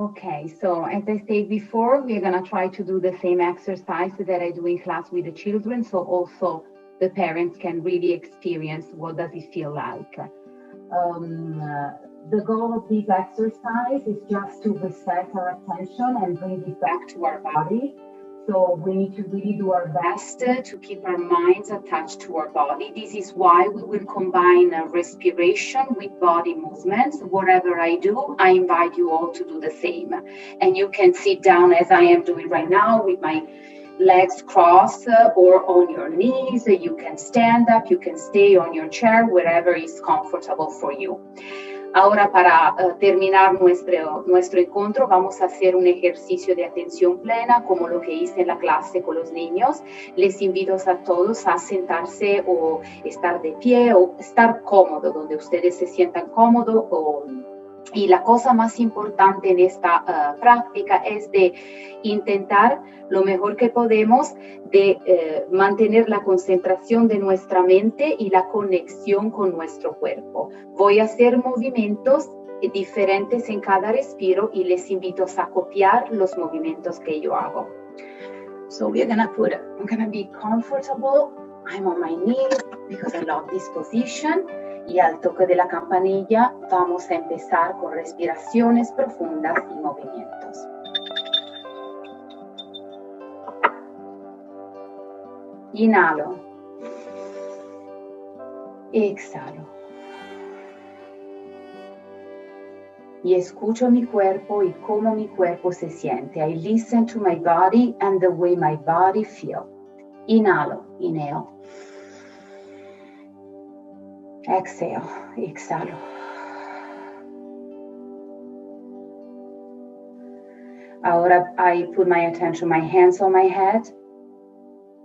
Okay, so as I said before, we're going to try to do the same exercise that I do in class with the children, so also the parents can really experience what does it feel like. The goal of this exercise is just to reset our attention and bring it back to our body. So we need to really do our best to keep our minds attached to our body. This is why we will combine respiration with body movements. Whatever I do, I invite you all to do the same. And you can sit down as I am doing right now with my legs crossed or on your knees. You can stand up, you can stay on your chair, wherever is comfortable for you. Ahora, para terminar nuestro encuentro, vamos a hacer un ejercicio de atención plena, como lo que hice en la clase con los niños. Les invito a todos a sentarse o estar de pie o estar cómodo, donde ustedes se sientan cómodos. Y la cosa más importante en esta práctica es de intentar lo mejor que podemos de mantener la concentración de nuestra mente y la conexión con nuestro cuerpo. Voy a hacer movimientos diferentes en cada respiro y les invito a copiar los movimientos que yo hago. So I'm gonna be comfortable. I'm on my knees because I love this position. Y al toque de la campanilla vamos a empezar con respiraciones profundas y movimientos. Inhalo. Exhalo. Y escucho mi cuerpo y cómo mi cuerpo se siente. I listen to my body and the way my body feels. Inhalo, inhalo. Exhale, exhalo. Ahora I put my attention, my hands on my head,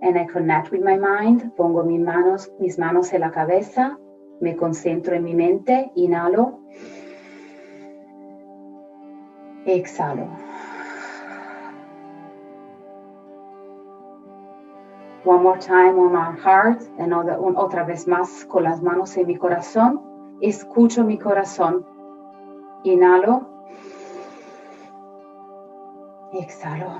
and I connect with my mind. Pongo mis manos en la cabeza, me concentro en mi mente, inhalo, exhalo. One more time on my heart, otra vez más con las manos en mi corazón. Escucho mi corazón. Inhalo. Exhalo.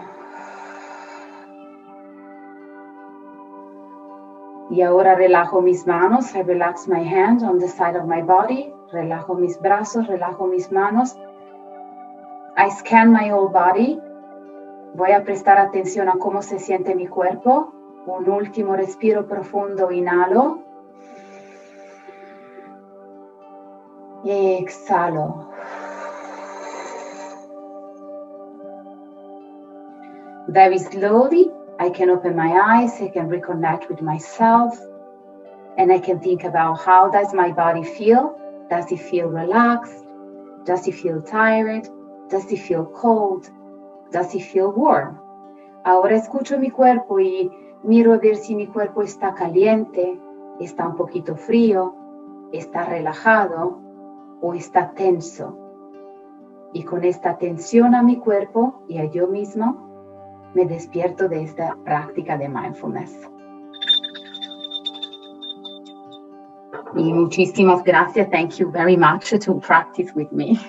Y ahora relajo mis manos. I relax my hand on the side of my body. Relajo mis brazos, relajo mis manos. I scan my whole body. Voy a prestar atención a cómo se siente mi cuerpo. Un último respiro profundo, inhalo. Y exhalo. Very slowly, I can open my eyes, I can reconnect with myself, and I can think about how does my body feel? Does it feel relaxed? Does it feel tired? Does it feel cold? Does it feel warm? Ahora escucho mi cuerpo y miro a ver si mi cuerpo está caliente, está un poquito frío, está relajado o está tenso. Y con esta atención a mi cuerpo y a yo mismo, me despierto de esta práctica de mindfulness. Y muchísimas gracias. Thank you very much to practice with me.